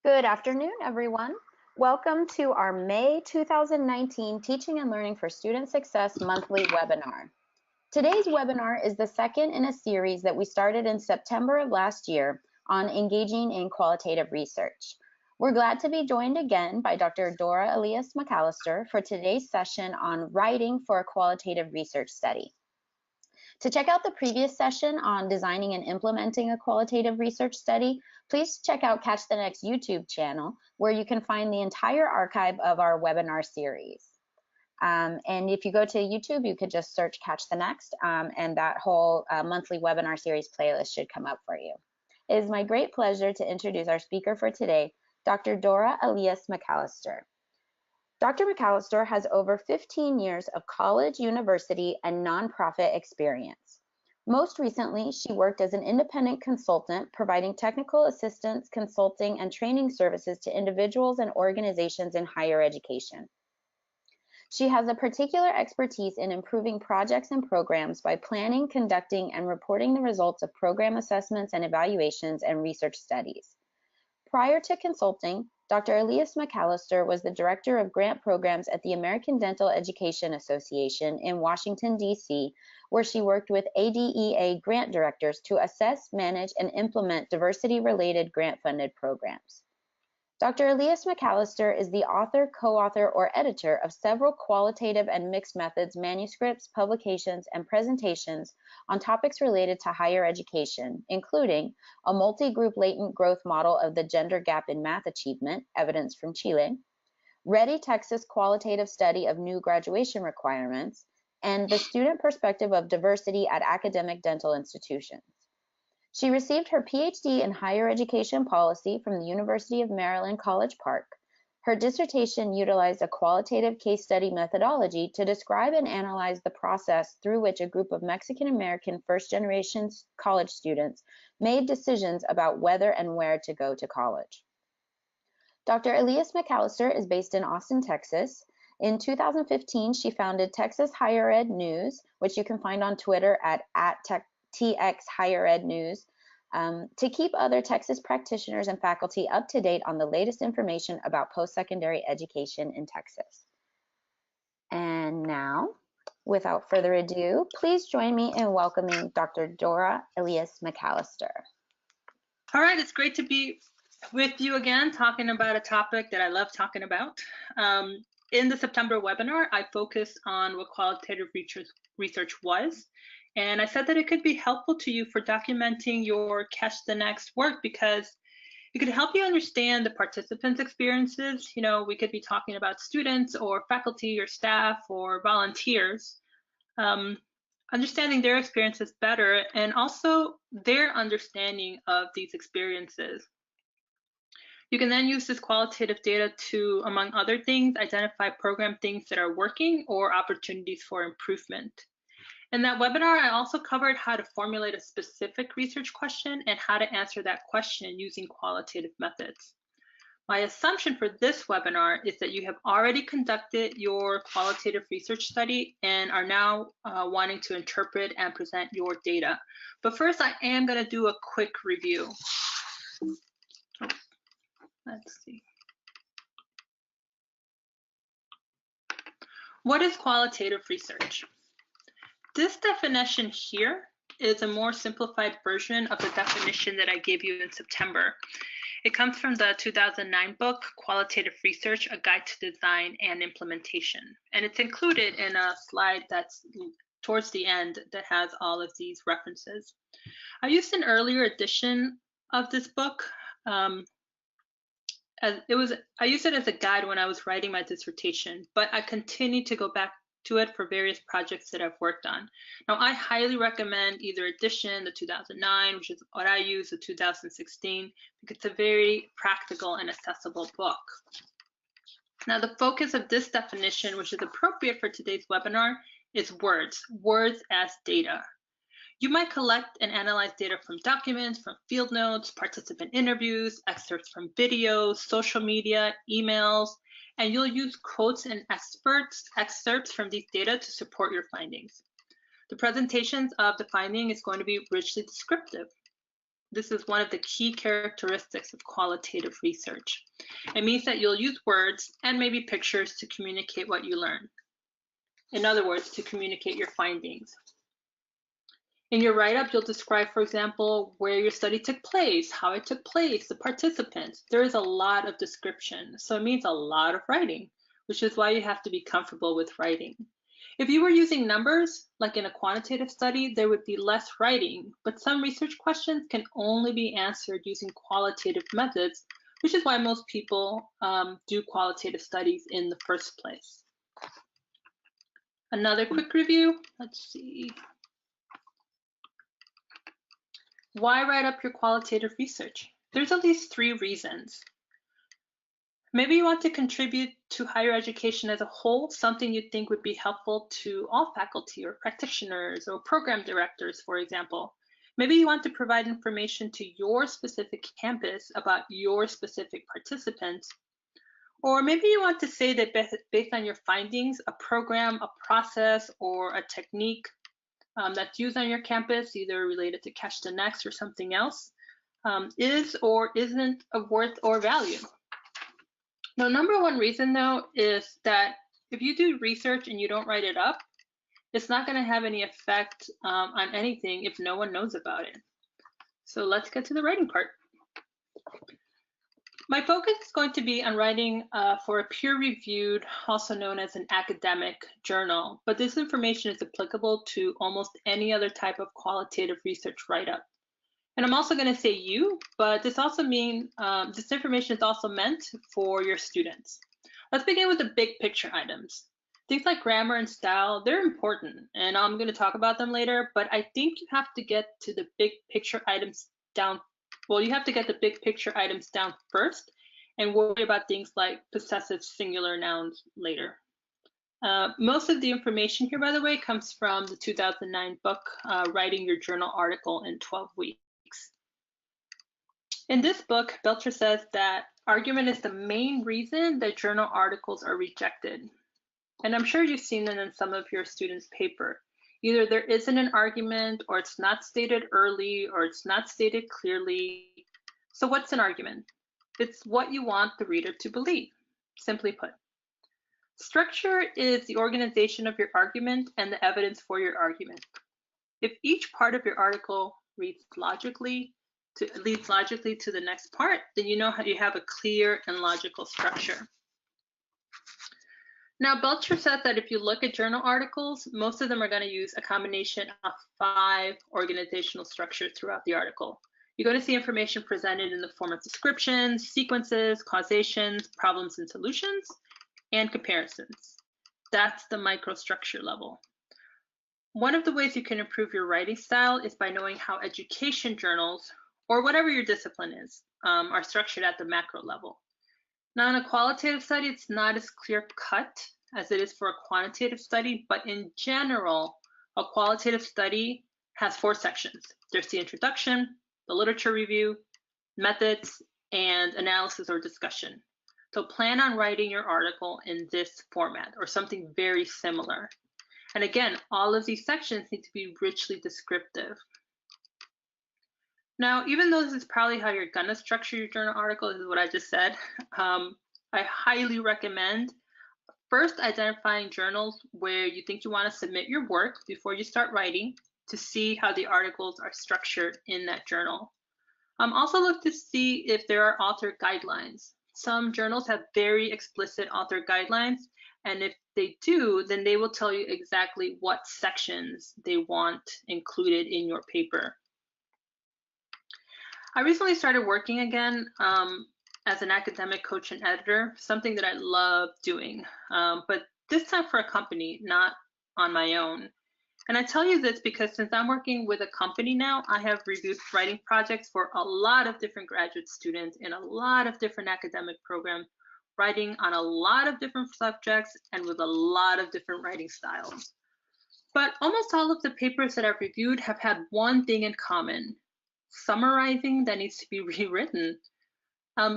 Good afternoon, everyone. Welcome to our May 2019 Teaching and Learning for Student Success monthly webinar. Today's webinar is the second in a series that we started in September of last year on engaging in qualitative research. We're glad to be joined again by Dr. Dora Elias McAllister for today's session on writing for a qualitative research study. To check out the previous session on designing and implementing a qualitative research study, please check out Catch the Next YouTube channel, where you can find the entire archive of our webinar series. And if you go to YouTube, you could just search Catch the Next, and that whole monthly webinar series playlist should come up for you. It is my great pleasure to introduce our speaker for today, Dr. Dora Elias McAllister. Dr. McAllister has over 15 years of college, university, and nonprofit experience. Most recently, she worked as an independent consultant, providing technical assistance, consulting, and training services to individuals and organizations in higher education. She has a particular expertise in improving projects and programs by planning, conducting, and reporting the results of program assessments and evaluations and research studies. Prior to consulting, Dr. Elias McAllister was the Director of Grant Programs at the American Dental Education Association in Washington, D.C., where she worked with ADEA grant directors to assess, manage, and implement diversity-related grant-funded programs. Dr. Elias McAllister is the author, co-author, or editor of several qualitative and mixed methods manuscripts, publications, and presentations on topics related to higher education, including a multi-group latent growth model of the gender gap in math achievement, evidence from Chile, Ready Texas Qualitative Study of New Graduation Requirements, and the Student Perspective of Diversity at Academic Dental Institutions. She received her PhD in Higher Education Policy from the University of Maryland, College Park. Her dissertation utilized a qualitative case study methodology to describe and analyze the process through which a group of Mexican-American first-generation college students made decisions about whether and where to go to college. Dr. Elias McAllister is based in Austin, Texas. In 2015, she founded Texas Higher Ed News, which you can find on Twitter at TX Higher Ed News, to keep other Texas practitioners and faculty up to date on the latest information about post-secondary education in Texas. And now, without further ado, please join me in welcoming Dr. Dora Elias McAllister. All right, it's great to be with you again, talking about a topic that I love talking about. In the September webinar, I focused on what qualitative research was. And I said that it could be helpful to you for documenting your Catch the Next work because it could help you understand the participants' experiences. You know, we could be talking about students or faculty or staff or volunteers, understanding their experiences better and also their understanding of these experiences. You can then use this qualitative data to, among other things, identify program things that are working or opportunities for improvement. In that webinar, I also covered how to formulate a specific research question and how to answer that question using qualitative methods. My assumption for this webinar is that you have already conducted your qualitative research study and are now wanting to interpret and present your data. But first, I am going to do a quick review. Let's see. What is qualitative research? This definition here is a more simplified version of the definition that I gave you in September. It comes from the 2009 book, Qualitative Research, A Guide to Design and Implementation. And it's included in a slide that's towards the end that has all of these references. I used an earlier edition of this book. I used it as a guide when I was writing my dissertation, but I continue to go back to it for various projects that I've worked on. Now, I highly recommend either edition, the 2009, which is what I use, the 2016, because it's a very practical and accessible book. Now, the focus of this definition, which is appropriate for today's webinar, is words as data. You might collect and analyze data from documents, from field notes, participant interviews, excerpts from videos, social media, emails, and you'll use quotes and excerpts from these data to support your findings. The presentations of the finding is going to be richly descriptive. This is one of the key characteristics of qualitative research. It means that you'll use words and maybe pictures to communicate what you learn. In other words, to communicate your findings. In your write-up, you'll describe, for example, where your study took place, how it took place, the participants. There is a lot of description, so it means a lot of writing, which is why you have to be comfortable with writing. If you were using numbers, like in a quantitative study, there would be less writing, but some research questions can only be answered using qualitative methods, which is why most people do qualitative studies in the first place. Another quick review, let's see. Why write up your qualitative research? There's at least 3 reasons. Maybe you want to contribute to higher education as a whole, something you think would be helpful to all faculty or practitioners or program directors, for example. Maybe you want to provide information to your specific campus about your specific participants. Or maybe you want to say that based on your findings, a program, a process, or a technique that's used on your campus, either related to Catch the Next or something else, is or isn't of worth or value. The number one reason, though, is that if you do research and you don't write it up, it's not going to have any effect on anything if no one knows about it. So let's get to the writing part. My focus is going to be on writing for a peer-reviewed, also known as an academic journal, but this information is applicable to almost any other type of qualitative research write-up. And I'm also going to say you, but this also means this information is also meant for your students. Let's begin with the big picture items. Things like grammar and style, they're important, and I'm going to talk about them later, but I think you have to get to the big picture items down. Well, you have to get the big picture items down first and worry about things like possessive singular nouns later. Most of the information here, by the way, comes from the 2009 book, Writing Your Journal Article in 12 Weeks. In this book, Belcher says that argument is the main reason that journal articles are rejected. And I'm sure you've seen it in some of your students' paper. Either there isn't an argument, or it's not stated early, or it's not stated clearly. So what's an argument? It's what you want the reader to believe, simply put. Structure is the organization of your argument and the evidence for your argument. If each part of your article leads logically to the next part, then you know how you have a clear and logical structure. Now, Belcher says that if you look at journal articles, most of them are going to use a combination of 5 organizational structures throughout the article. You're going to see information presented in the form of descriptions, sequences, causations, problems and solutions, and comparisons. That's the microstructure level. One of the ways you can improve your writing style is by knowing how education journals, or whatever your discipline is, are structured at the macro level. Now, in a qualitative study, it's not as clear-cut as it is for a quantitative study, but in general, a qualitative study has 4 sections. There's the introduction, the literature review, methods, and analysis or discussion. So plan on writing your article in this format or something very similar. And again, all of these sections need to be richly descriptive. Now, even though this is probably how you're gonna structure your journal article, this is what I just said, I highly recommend first identifying journals where you think you wanna submit your work before you start writing to see how the articles are structured in that journal. Also look to see if there are author guidelines. Some journals have very explicit author guidelines, and if they do, then they will tell you exactly what sections they want included in your paper. I recently started working again as an academic coach and editor, something that I love doing, but this time for a company, not on my own. And I tell you this because since I'm working with a company now, I have reviewed writing projects for a lot of different graduate students in a lot of different academic programs, writing on a lot of different subjects and with a lot of different writing styles. But almost all of the papers that I've reviewed have had one thing in common: summarizing that needs to be rewritten.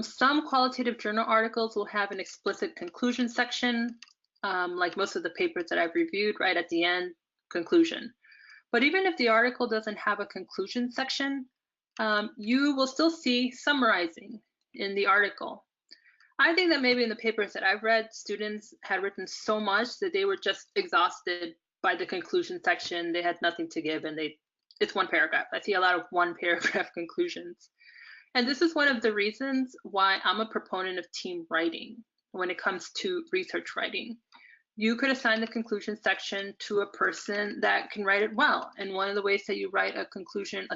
Some qualitative journal articles will have an explicit conclusion section, like most of the papers that I've reviewed, right at the end, conclusion. But even if the article doesn't have a conclusion section, you will still see summarizing in the article. I think that maybe in the papers that I've read, students had written so much that they were just exhausted by the conclusion section. They had nothing to give, and it's one paragraph. I see a lot of one paragraph conclusions. And this is one of the reasons why I'm a proponent of team writing when it comes to research writing. You could assign the conclusion section to a person that can write it well. And one of the ways that you write a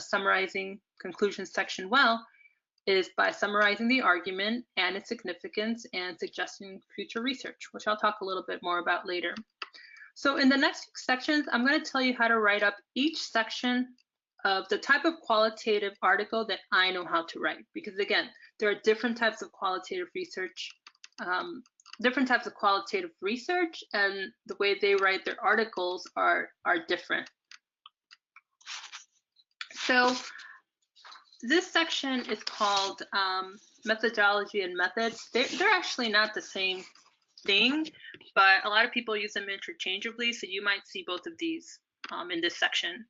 summarizing conclusion section well is by summarizing the argument and its significance and suggesting future research, which I'll talk a little bit more about later. So in the next few sections, I'm going to tell you how to write up each section of the type of qualitative article that I know how to write. Because again, there are different types of qualitative research, and the way they write their articles are different. So this section is called methodology and methods. They're actually not the same thing, but a lot of people use them interchangeably, so you might see both of these in this section.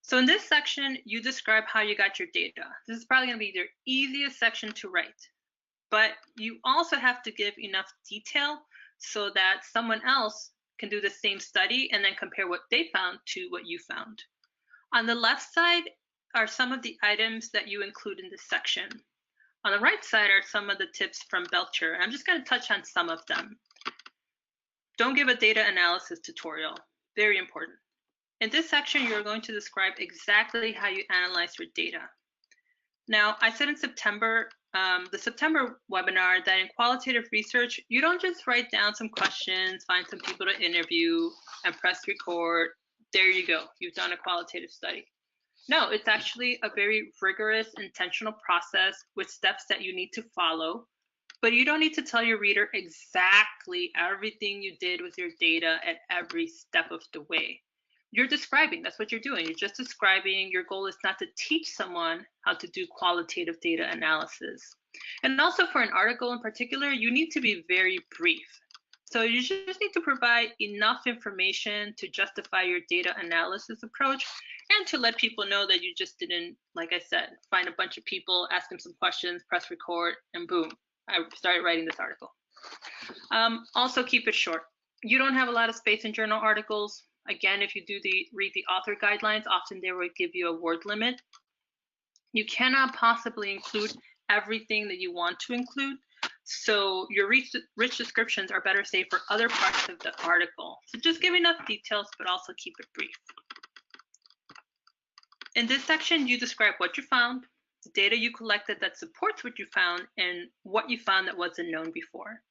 So in this section, you describe how you got your data. This is probably going to be your easiest section to write, but you also have to give enough detail so that someone else can do the same study and then compare what they found to what you found. On the left side are some of the items that you include in this section. On the right side are some of the tips from Belcher. I'm just going to touch on some of them. Don't give a data analysis tutorial. Very important. In this section, you're going to describe exactly how you analyze your data. Now, I said in September, the September webinar, that in qualitative research, you don't just write down some questions, find some people to interview, and press record. There you go. You've done a qualitative study. No, it's actually a very rigorous, intentional process with steps that you need to follow, but you don't need to tell your reader exactly everything you did with your data at every step of the way. You're describing, that's what you're doing. You're just describing. Your goal is not to teach someone how to do qualitative data analysis. And also for an article in particular, you need to be very brief. So you just need to provide enough information to justify your data analysis approach and to let people know that you just didn't, like I said, find a bunch of people, ask them some questions, press record, and boom, I started writing this article. Also keep it short. You don't have a lot of space in journal articles. Again, if you do read the author guidelines, often they will give you a word limit. You cannot possibly include everything that you want to include. So your rich descriptions are better saved for other parts of the article. So just give enough details, but also keep it brief. In this section, you describe what you found, the data you collected that supports what you found, and what you found that wasn't known before.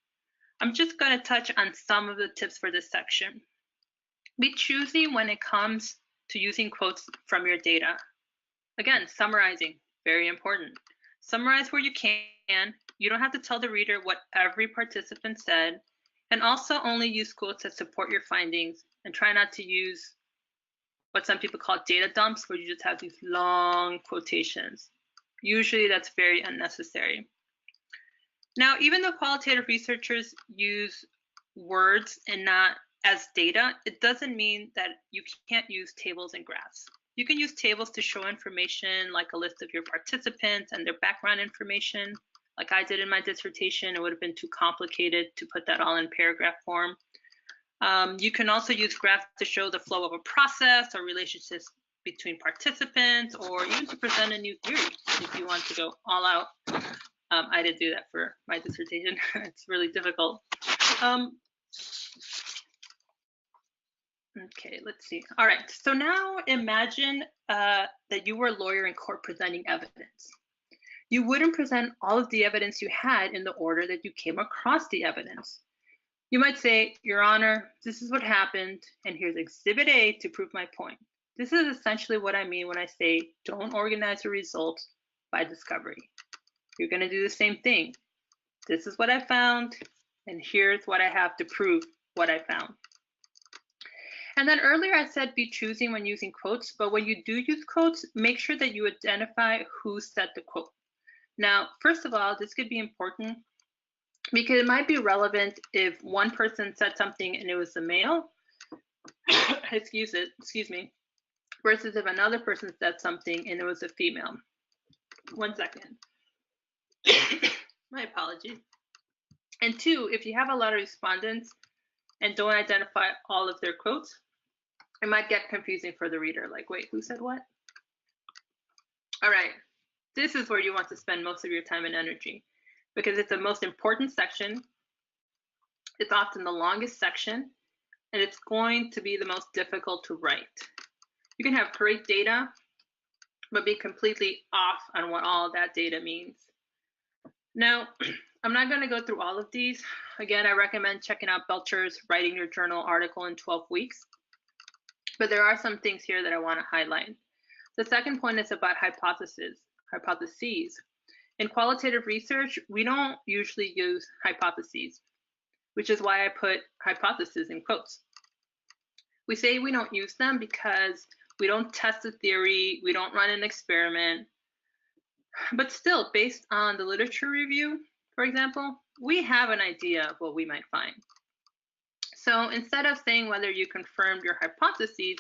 I'm just going to touch on some of the tips for this section. Be choosy when it comes to using quotes from your data. Again, summarizing, very important. Summarize where you can. You don't have to tell the reader what every participant said, and also only use quotes that support your findings, and try not to use what some people call data dumps, where you just have these long quotations. Usually that's very unnecessary. Now, even though qualitative researchers use words and not as data, it doesn't mean that you can't use tables and graphs. You can use tables to show information like a list of your participants and their background information. Like I did in my dissertation, it would have been too complicated to put that all in paragraph form. You can also use graphs to show the flow of a process or relationships between participants, or even to present a new theory if you want to go all out. I didn't do that for my dissertation. It's really difficult. Okay, let's see. All right, so now imagine that you were a lawyer in court presenting evidence. You wouldn't present all of the evidence you had in the order that you came across the evidence. You might say, Your Honor, this is what happened, and here's Exhibit A to prove my point. This is essentially what I mean when I say don't organize the results by discovery. You're going to do the same thing. This is what I found, and here's what I have to prove what I found. And then earlier I said be choosing when using quotes, but when you do use quotes, make sure that you identify who said the quote. Now, first of all, this could be important because it might be relevant if one person said something and it was a male, excuse me, versus if another person said something and it was a female. 1 second. My apologies. And 2, if you have a lot of respondents and don't identify all of their quotes, it might get confusing for the reader. Like, wait, who said what? All right, this is where you want to spend most of your time and energy because it's the most important section. It's often the longest section, and it's going to be the most difficult to write. You can have great data, but be completely off on what all that data means. Now, I'm not going to go through all of these. Again, I recommend checking out Belcher's Writing Your Journal article in 12 weeks. But there are some things here that I want to highlight. The second point is about hypotheses. In qualitative research, we don't usually use hypotheses, which is why I put hypotheses in quotes. We say we don't use them because we don't test the theory, we don't run an experiment, but still, based on the literature review, for example, we have an idea of what we might find. So instead of saying whether you confirmed your hypotheses,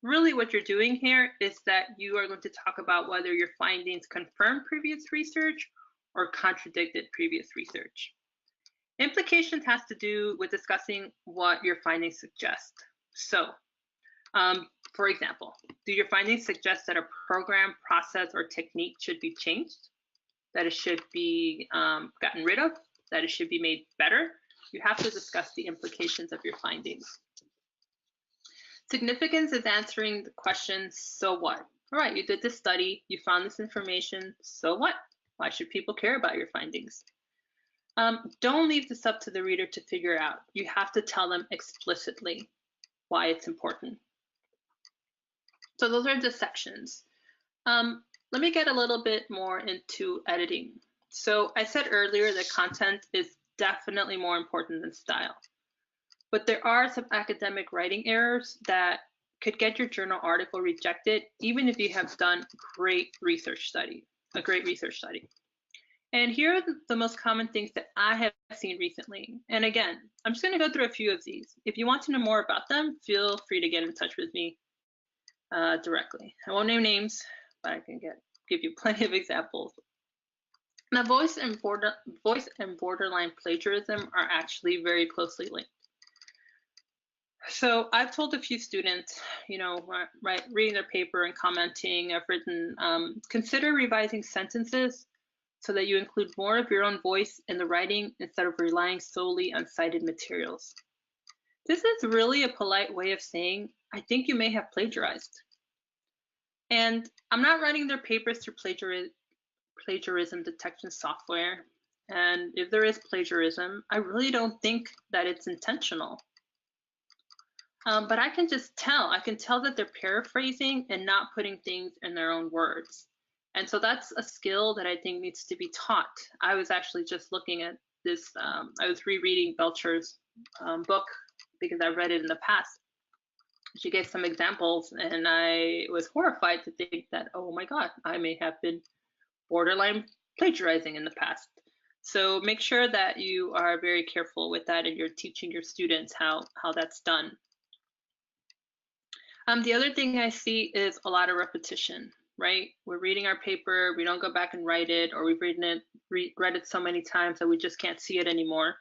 really what you're doing here is that you are going to talk about whether your findings confirm previous research or contradicted previous research. Implications has to do with discussing what your findings suggest. So, for example, do your findings suggest that a program, process, or technique should be changed? That it should be gotten rid of? That it should be made better? You have to discuss the implications of your findings. Significance is answering the question, so what? All right, you did this study, you found this information, so what? Why should people care about your findings? Don't leave this up to the reader to figure out. You have to tell them explicitly why it's important. So those are the sections. Let me get a little bit more into editing. So I said earlier that content is definitely more important than style. But there are some academic writing errors that could get your journal article rejected, even if you have done a great research study. And here are the most common things that I have seen recently. And again, I'm just going to go through a few of these. If you want to know more about them, feel free to get in touch with me directly. I won't name names, but I can give you plenty of examples. Now, voice and borderline plagiarism are actually very closely linked. So I've told a few students, reading their paper and commenting, I've written, consider revising sentences so that you include more of your own voice in the writing instead of relying solely on cited materials. This is really a polite way of saying, I think you may have plagiarized. And I'm not writing their papers through plagiarism detection software. And if there is plagiarism, I really don't think that it's intentional. But I can just tell. I can tell that they're paraphrasing and not putting things in their own words. And so that's a skill that I think needs to be taught. I was actually just looking at this. I was rereading Belcher's book because I've read it in the past. She gave some examples, and I was horrified to think that, oh my God, I may have been borderline plagiarizing in the past. So make sure that you are very careful with that and you're teaching your students how that's done. The other thing I see is a lot of repetition, right? We're reading our paper, we don't go back and write it, or we've read it so many times that we just can't see it anymore.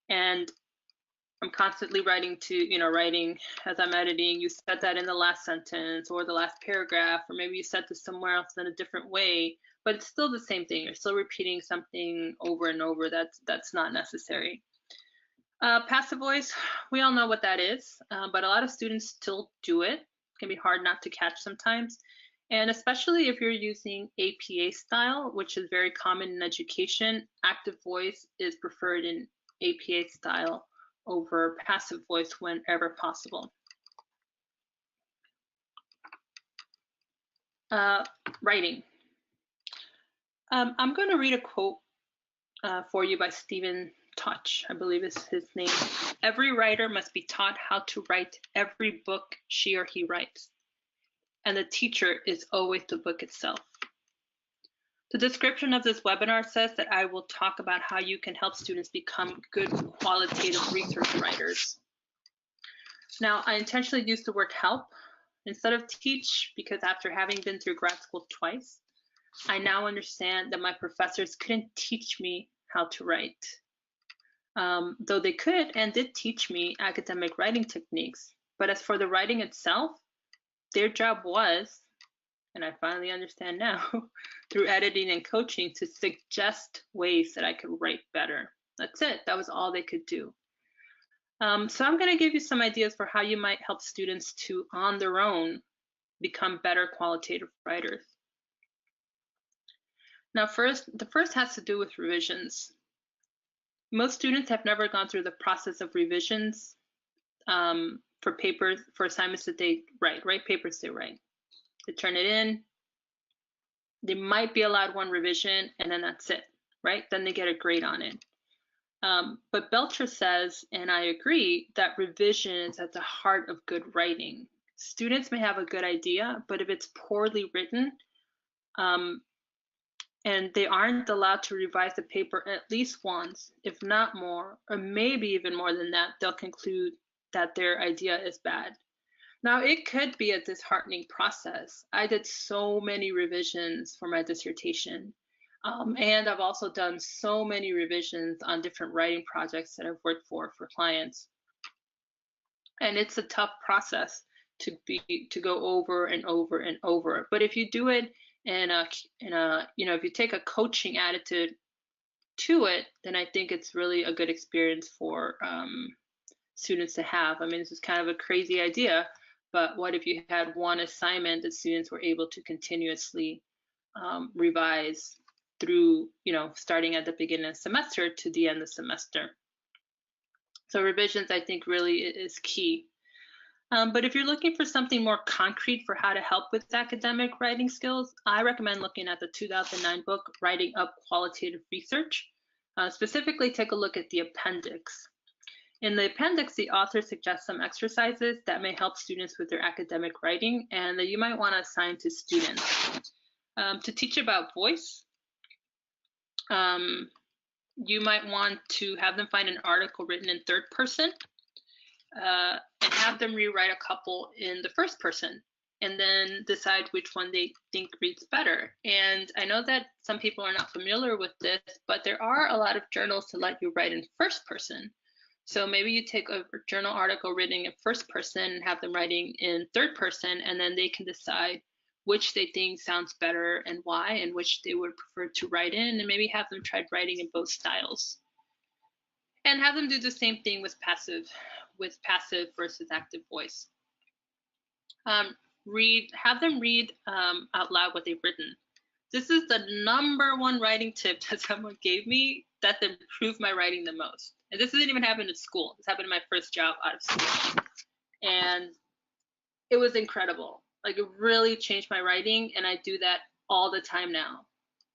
And I'm constantly writing as I'm editing, you said that in the last sentence or the last paragraph, or maybe you said this somewhere else in a different way, but it's still the same thing. You're still repeating something over and over. That's not necessary. Passive voice, we all know what that is, but a lot of students still do it. It can be hard not to catch sometimes. And especially if you're using APA style, which is very common in education, active voice is preferred in APA style over passive voice whenever possible. Writing. I'm going to read a quote for you by Stephen Touch, I believe is his name. Every writer must be taught how to write every book she or he writes, and the teacher is always the book itself. The description of this webinar says that I will talk about how you can help students become good qualitative research writers. Now, I intentionally used the word help instead of teach because after having been through grad school twice, I now understand that my professors couldn't teach me how to write. Though they could and did teach me academic writing techniques. But as for the writing itself, their job was, and I finally understand now, through editing and coaching, to suggest ways that I could write better. That's it. That was all they could do. So I'm going to give you some ideas for how you might help students to, on their own, become better qualitative writers. Now, the first has to do with revisions. Most students have never gone through the process of revisions for papers, for assignments that they write papers they write. They turn it in, they might be allowed one revision, and then that's it, right? Then they get a grade on it. But Belcher says, and I agree, that revision is at the heart of good writing. Students may have a good idea, but if it's poorly written, and they aren't allowed to revise the paper at least once, if not more, or maybe even more than that, they'll conclude that their idea is bad. Now, it could be a disheartening process. I did so many revisions for my dissertation, and I've also done so many revisions on different writing projects that I've worked for clients. And it's a tough process to go over and over and over. But if you do it if you take a coaching attitude to it, then I think it's really a good experience for students to have. I mean, this is kind of a crazy idea, but what if you had one assignment that students were able to continuously revise through, starting at the beginning of the semester to the end of the semester? So revisions, I think, really is key. But if you're looking for something more concrete for how to help with academic writing skills, I recommend looking at the 2009 book, Writing Up Qualitative Research. Specifically, take a look at the appendix. In the appendix, the author suggests some exercises that may help students with their academic writing and that you might want to assign to students. To teach about voice, you might want to have them find an article written in third person, and have them rewrite a couple in the first person, and then decide which one they think reads better. And I know that some people are not familiar with this, but there are a lot of journals to let you write in first person. So maybe you take a journal article written in first person and have them writing in third person, and then they can decide which they think sounds better and why, and which they would prefer to write in, and maybe have them try writing in both styles. And have them do the same thing with passive versus active voice. Have them read out loud what they've written. This is the #1 writing tip that someone gave me that improved my writing the most. And this didn't even happen at school. This happened in my first job out of school. And it was incredible. Like, it really changed my writing, and I do that all the time now.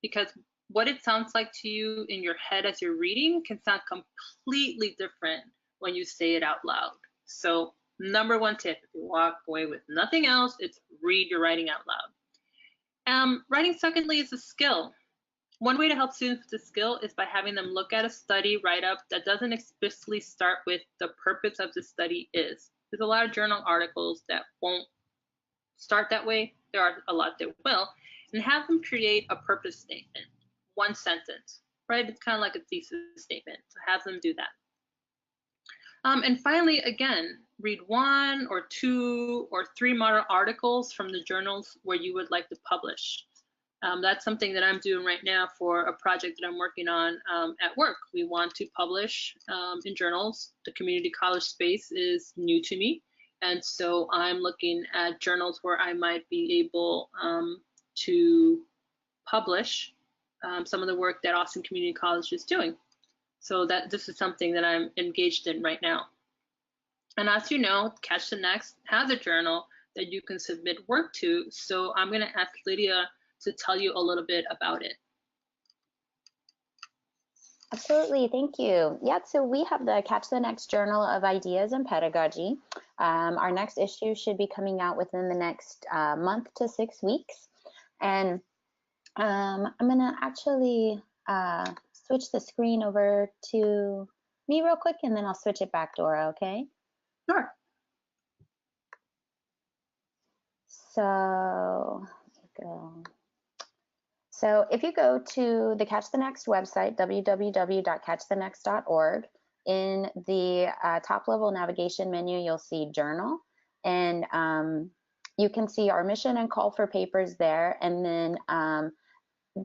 Because what it sounds like to you in your head as you're reading can sound completely different when you say it out loud. So #1 tip, if you walk away with nothing else, it's read your writing out loud. Writing, secondly, is a skill. One way to help students with the skill is by having them look at a study write-up that doesn't explicitly start with the purpose of the study is. There's a lot of journal articles that won't start that way. There are a lot that will. And have them create a purpose statement, one sentence, right? It's kind of like a thesis statement. So have them do that. And finally, again, read 1 or 2 or 3 model articles from the journals where you would like to publish. That's something that I'm doing right now for a project that I'm working on at work. We want to publish in journals. The community college space is new to me, and so I'm looking at journals where I might be able to publish some of the work that Austin Community College is doing. So this is something that I'm engaged in right now. And as you know, Catch the Next has a journal that you can submit work to. So I'm going to ask Lydia to tell you a little bit about it. Absolutely, thank you. Yeah, so we have the Catch the Next Journal of Ideas and Pedagogy. Our next issue should be coming out within the next month to 6 weeks. And I'm gonna actually switch the screen over to me real quick, and then I'll switch it back, Dora, okay? Sure. So, there we go. So if you go to the Catch the Next website, www.catchthenext.org, in the top level navigation menu, you'll see Journal, and you can see our mission and call for papers there. And then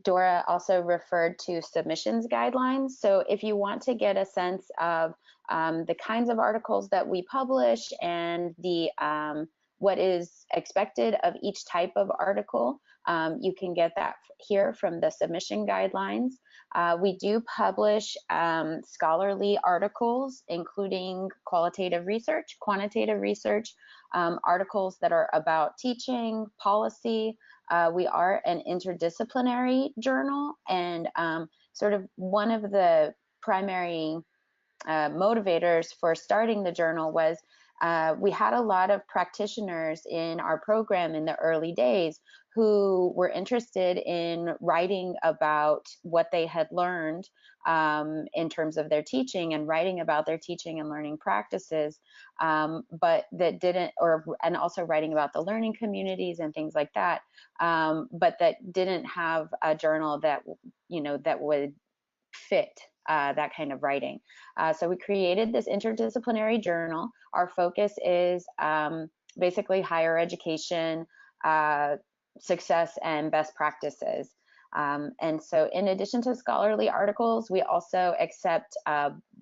Dora also referred to submissions guidelines. So if you want to get a sense of the kinds of articles that we publish and the what is expected of each type of article, you can get that here from the submission guidelines. We do publish scholarly articles, including qualitative research, quantitative research, articles that are about teaching, policy. We are an interdisciplinary journal, and sort of one of the primary motivators for starting the journal was we had a lot of practitioners in our program in the early days who were interested in writing about what they had learned in terms of their teaching and writing about their teaching and learning practices, but that didn't, and also writing about the learning communities and things like that, but that didn't have a journal that, that would fit that kind of writing. So we created this interdisciplinary journal. Our focus is basically higher education, success, and best practices. And so in addition to scholarly articles, we also accept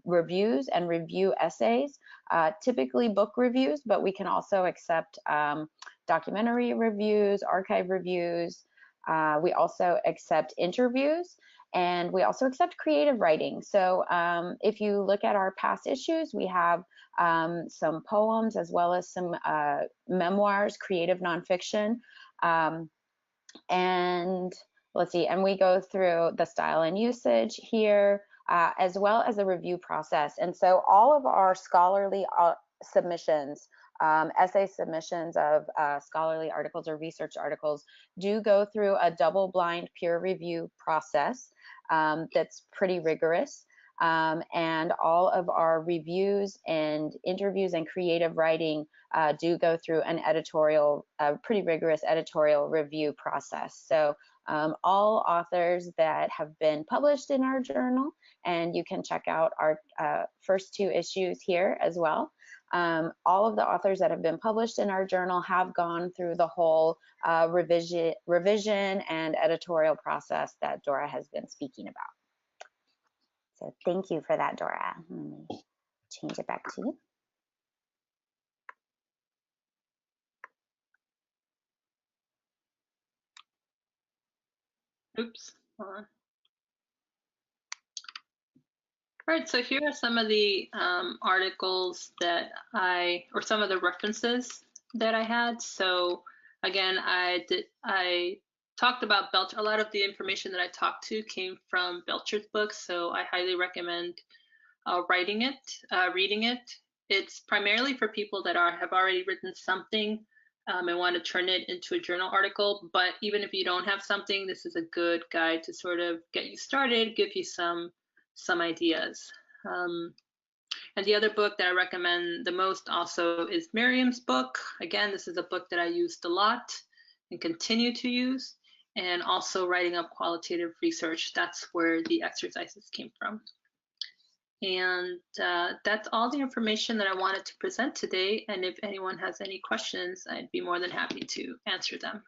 reviews and review essays, typically book reviews, but we can also accept documentary reviews, archive reviews. We also accept interviews, and we also accept creative writing. So if you look at our past issues, we have some poems as well as some memoirs, creative nonfiction. And let's see, and we go through the style and usage here, as well as the review process. And so all of our scholarly submissions, essay submissions of scholarly articles or research articles do go through a double-blind peer review process that's pretty rigorous. And all of our reviews and interviews and creative writing do go through an editorial, pretty rigorous editorial review process. So all authors that have been published in our journal, and you can check out our first 2 issues here as well. All of the authors that have been published in our journal have gone through the whole revision and editorial process that Dora has been speaking about. So thank you for that, Dora. Let me change it back to you. Oops. All right, so here are some of the articles that or some of the references that I had. So again, I talked about Belcher. A lot of the information that I talked to came from Belcher's books, so I highly recommend reading it. It's primarily for people that have already written something and want to turn it into a journal article. But even if you don't have something, this is a good guide to sort of get you started, give you some ideas. And the other book that I recommend the most also is Miriam's book. Again, this is a book that I used a lot and continue to use. And also Writing Up Qualitative Research. That's where the exercises came from. And that's all the information that I wanted to present today. And if anyone has any questions, I'd be more than happy to answer them.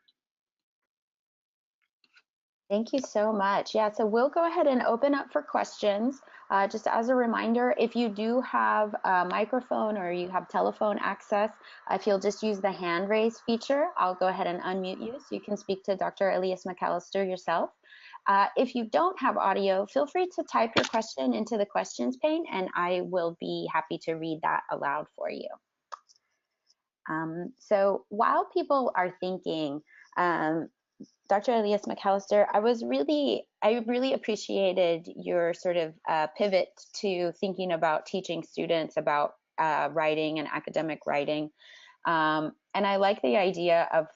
Thank you so much. Yeah, so we'll go ahead and open up for questions. Just as a reminder, if you do have a microphone or you have telephone access, if you'll just use the hand raise feature, I'll go ahead and unmute you so you can speak to Dr. Elias McAllister yourself. If you don't have audio, feel free to type your question into the questions pane, and I will be happy to read that aloud for you. So while people are thinking, Dr. Elias McAllister, I really appreciated your sort of pivot to thinking about teaching students about writing and academic writing. And I like the idea of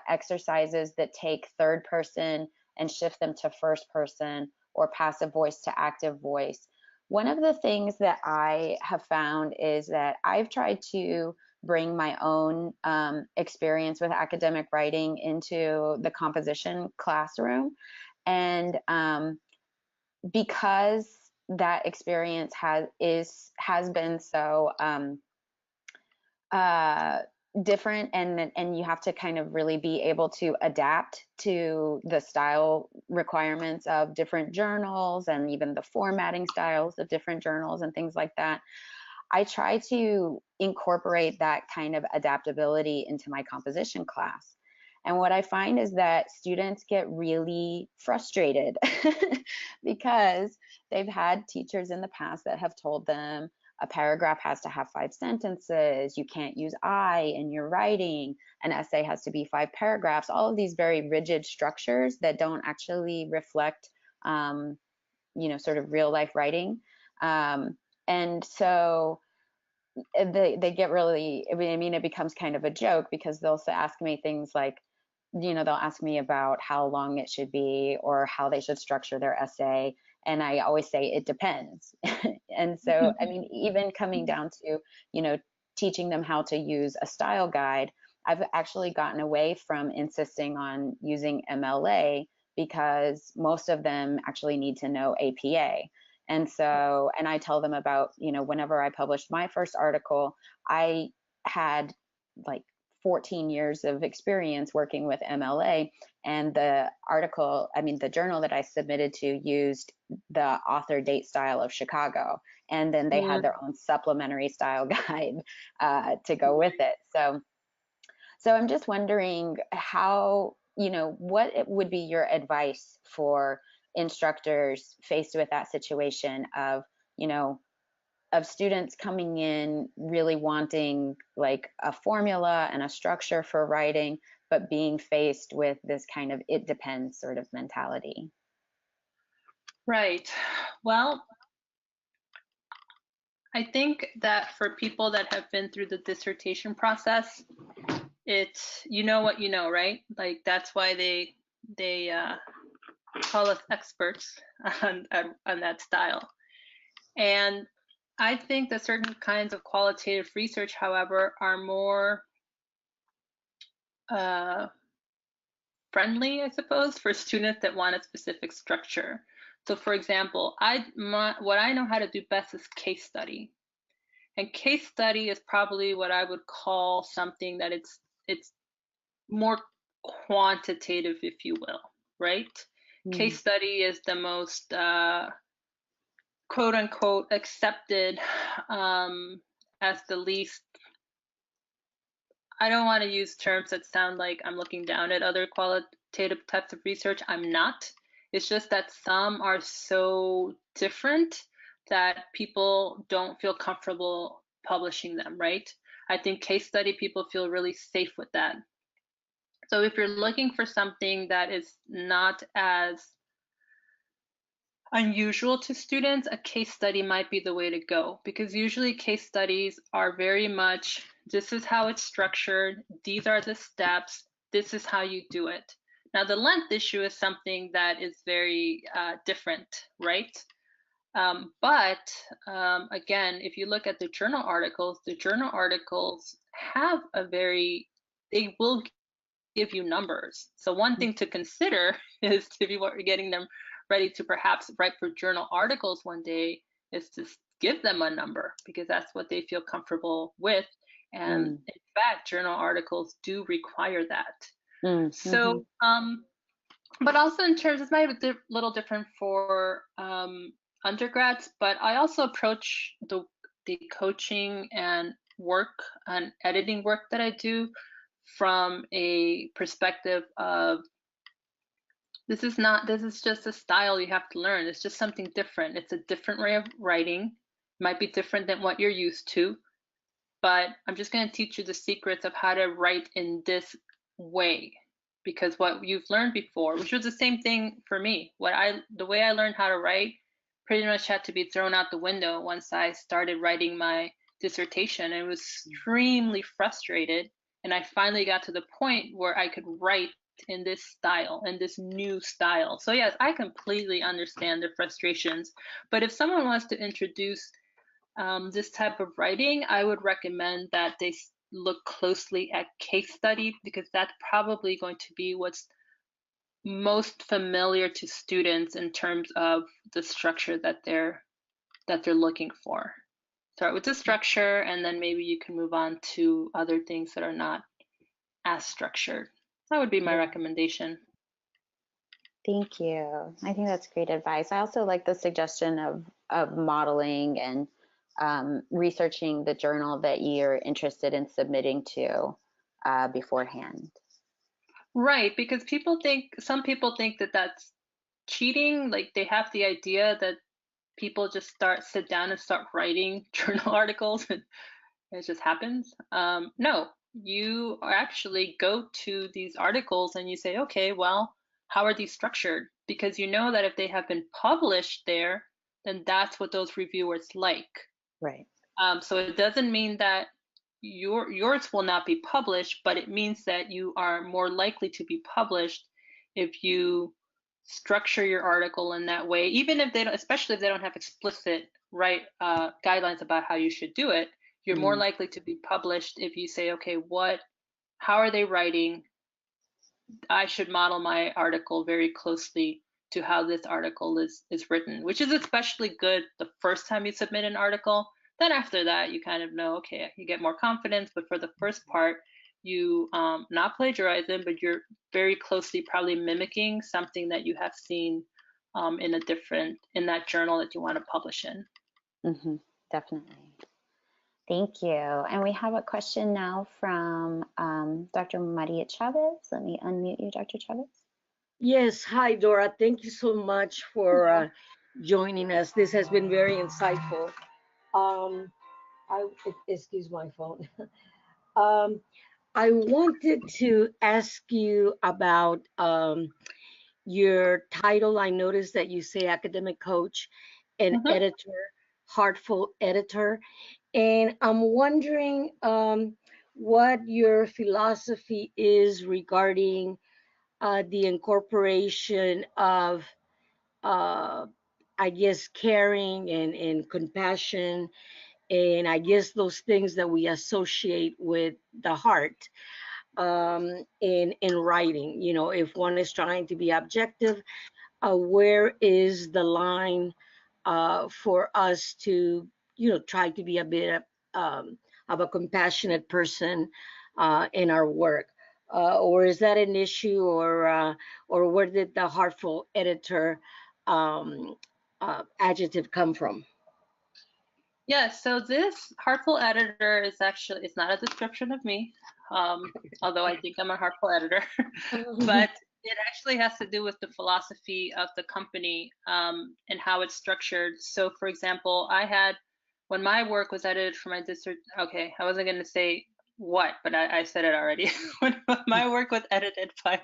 exercises that take third person and shift them to first person or passive voice to active voice. One of the things that I have found is that I've tried to bring my own experience with academic writing into the composition classroom. And because that experience has been so different, and you have to kind of really be able to adapt to the style requirements of different journals and even the formatting styles of different journals and things like that. I try to incorporate that kind of adaptability into my composition class. And what I find is that students get really frustrated because they've had teachers in the past that have told them a paragraph has to have 5 sentences, you can't use I in your writing, an essay has to be 5 paragraphs, all of these very rigid structures that don't actually reflect, sort of real life writing. And so they get really, I mean, it becomes kind of a joke because they'll ask me things like, they'll ask me about how long it should be or how they should structure their essay. And I always say it depends. And so, I mean, even coming down to, teaching them how to use a style guide, I've actually gotten away from insisting on using MLA because most of them actually need to know APA. And so, and I tell them about, whenever I published my first article, I had like 14 years of experience working with MLA, and the journal that I submitted to used the author date style of Chicago, and then they had their own supplementary style guide to go with it. So I'm just wondering how, what would be your advice for instructors faced with that situation of, of students coming in really wanting like a formula and a structure for writing, but being faced with this kind of it depends sort of mentality? Right. Well, I think that for people that have been through the dissertation process, it's you know what you know, right? Like that's why they call us experts on that style. And I think that certain kinds of qualitative research, however, are more friendly, I suppose, for students that want a specific structure. So, for example, what I know how to do best is case study. And case study is probably what I would call something that it's more quantitative, if you will, right? Case study is the most quote unquote accepted as the least. I don't want to use terms that sound like I'm looking down at other qualitative types of research. I'm not. It's just that some are so different that people don't feel comfortable publishing them, right? I think case study people feel really safe with that. So if you're looking for something that is not as unusual to students, a case study might be the way to go, because usually case studies are very much, this is how it's structured, these are the steps, this is how you do it. Now the length issue is something that is very different, right? But again, if you look at the journal articles have they will give you numbers. So one thing to consider is if you are getting them ready to perhaps write for journal articles one day, is to give them a number, because that's what they feel comfortable with. And in fact, journal articles do require that. So, but also in terms, this might be a little different for undergrads, but I also approach the coaching and work and editing work that I do from a perspective of this is just a style you have to learn. It's just something different. It's a different way of writing. It might be different than what you're used to, but I'm just going to teach you the secrets of how to write in this way, because what you've learned before, which was the same thing for me, the way I learned how to write pretty much had to be thrown out the window once I started writing my dissertation. I was extremely frustrated, and I finally got to the point where I could write in this style, in this new style. So yes, I completely understand the frustrations, but if someone wants to introduce this type of writing, I would recommend that they look closely at case study, because that's probably going to be what's most familiar to students in terms of the structure that they're looking for. Start with the structure, and then maybe you can move on to other things that are not as structured. That would be my recommendation. Thank you. I think that's great advice. I also like the suggestion of modeling and researching the journal that you're interested in submitting to beforehand. Right, because some people think that that's cheating. Like they have the idea that people just sit down and start writing journal articles and it just happens. No, you actually go to these articles and you say, okay, well, how are these structured? Because you know that if they have been published there, then that's what those reviewers like. Right. So it doesn't mean that yours will not be published, but it means that you are more likely to be published if you structure your article in that way, even if they don't, especially if they don't have explicit guidelines about how you should do it. You're more likely to be published if you say, okay, how are they writing? I should model my article very closely to how this article is written, which is especially good the first time you submit an article. Then after that, you kind of know, okay, you get more confidence. But for the first part, you not plagiarizing, but you're very closely probably mimicking something that you have seen in that journal that you want to publish in. Mm-hmm. Definitely. Thank you. And we have a question now from Dr. Maria Chavez. Let me unmute you, Dr. Chavez. Yes, hi Dora. Thank you so much for joining us. This has been very insightful. Excuse my phone. I wanted to ask you about your title. I noticed that you say academic coach and editor, heartful editor, and I'm wondering what your philosophy is regarding the incorporation of, uh, I guess, caring and compassion, and I guess those things that we associate with the heart in writing. You know, if one is trying to be objective, where is the line for us to, try to be a bit of a compassionate person in our work? Or is that an issue, or where did the heartful editor adjective come from? Yeah, so this heartful editor is actually, it's not a description of me, although I think I'm a heartful editor, but it actually has to do with the philosophy of the company and how it's structured. So for example, when my work was edited for my district, okay, I wasn't going to say what, but I said it already. When my work was edited by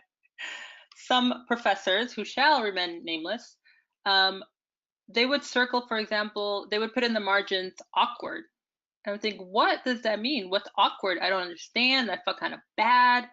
some professors who shall remain nameless, they would circle, for example, they would put in the margins awkward. I would think, what does that mean? What's awkward? I don't understand. I felt kind of bad.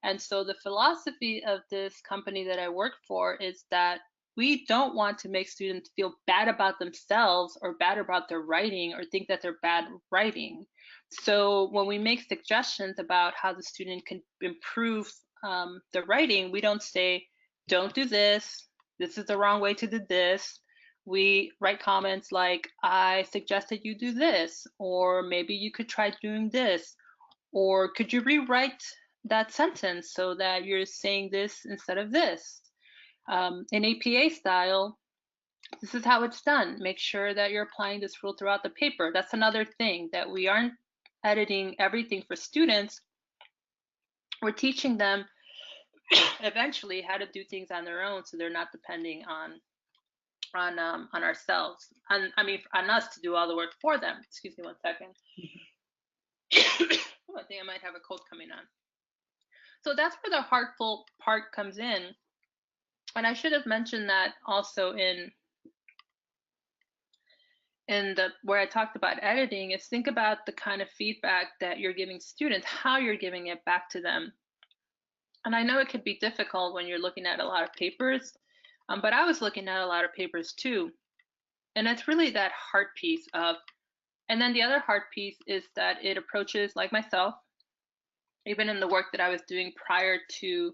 And so the philosophy of this company that I work for is that we don't want to make students feel bad about themselves or bad about their writing or think that they're bad writing. So when we make suggestions about how the student can improve the writing, we don't say, don't do this. This is the wrong way to do this. We write comments like, I suggested you do this, or maybe you could try doing this, or could you rewrite that sentence so that you're saying this instead of this? In APA style, this is how it's done. Make sure that you're applying this rule throughout the paper. That's another thing, that we aren't editing everything for students. We're teaching them eventually how to do things on their own so they're not depending on ourselves, on us to do all the work for them. Excuse me one second. Oh, I think I might have a cold coming on. So that's where the heartful part comes in. And I should have mentioned that also in the where I talked about editing, is think about the kind of feedback that you're giving students, how you're giving it back to them. And I know it could be difficult when you're looking at a lot of papers, but I was looking at a lot of papers too. And it's really that heart piece of, and then the other heart piece is that it approaches, like myself, even in the work that I was doing prior to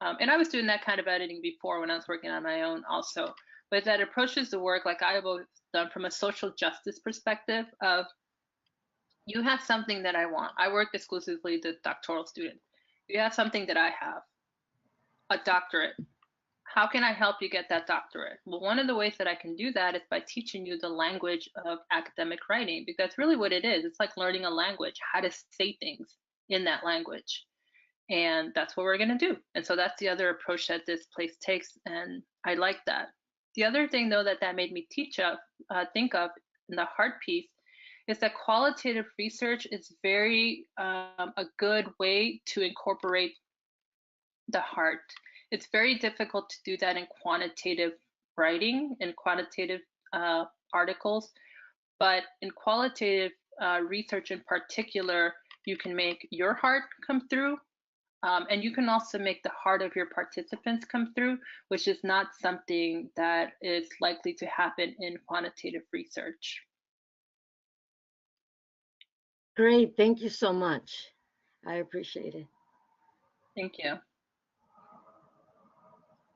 and I was doing that kind of editing before when I was working on my own also, but that approaches the work like I've always done from a social justice perspective of you have something that I want. I work exclusively with doctoral students. You have something that I have, a doctorate. How can I help you get that doctorate? Well, one of the ways that I can do that is by teaching you the language of academic writing, because that's really what it is. It's like learning a language, how to say things in that language. And that's what we're going to do. And so that's the other approach that this place takes. And I like that. The other thing, though, that made me think of in the hard piece is that qualitative research is very a good way to incorporate the heart. It's very difficult to do that in quantitative writing, in quantitative articles, but in qualitative research in particular, you can make your heart come through, and you can also make the heart of your participants come through, which is not something that is likely to happen in quantitative research. Great, thank you so much. I appreciate it. Thank you.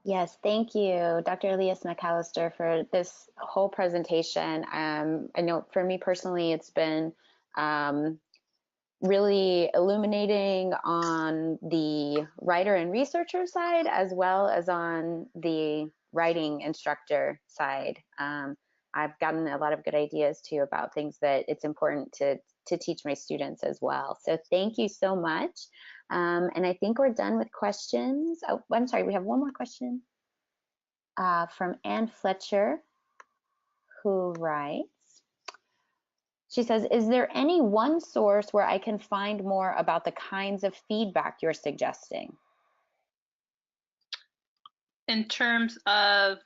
Yes, thank you, Dr. Elias McAllister, for this whole presentation. I know for me personally, it's been really illuminating on the writer and researcher side, as well as on the writing instructor side. I've gotten a lot of good ideas too about things that it's important to teach my students as well. So thank you so much. And I think we're done with questions. Oh, I'm sorry, we have one more question from Ann Fletcher, who writes, she says, is there any one source where I can find more about the kinds of feedback you're suggesting? In terms of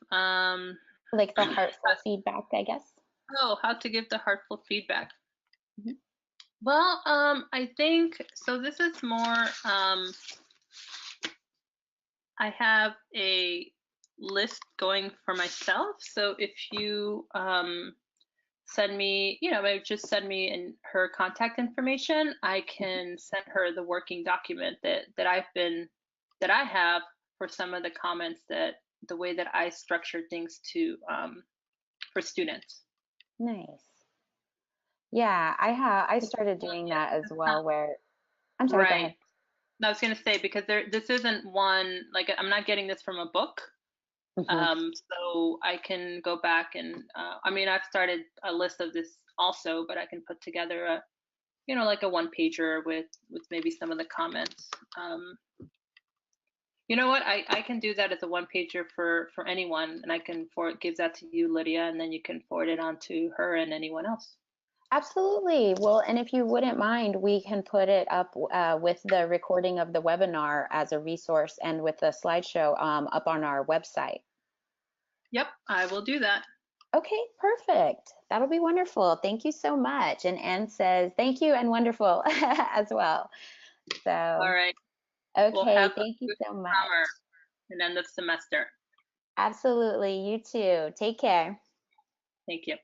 like the heartful feedback, I guess. Oh, how to give the heartful feedback. Mm-hmm. Well, I think, so this is more, I have a list going for myself. So if you send me, maybe just send me her contact information, I can send her the working document that I have for some of the comments, that the way that I structure things for students. Nice. Yeah, I started doing that as well, where I'm sorry, go ahead. No, I was going to say, because this isn't one, like, I'm not getting this from a book. So I can go back and, I mean, I've started a list of this also, but I can put together a, like a one pager with maybe some of the comments. You know what? I can do that as a one pager for anyone, and I can give that to you, Lydia, and then you can forward it on to her and anyone else. Absolutely. Well, and if you wouldn't mind, we can put it up with the recording of the webinar as a resource, and with the slideshow up on our website. Yep, I will do that. Okay, perfect. That'll be wonderful. Thank you so much. And Anne says, thank you and wonderful as well. So, all right. Okay, thank you so much. Summer and end of semester. Absolutely. You too. Take care. Thank you.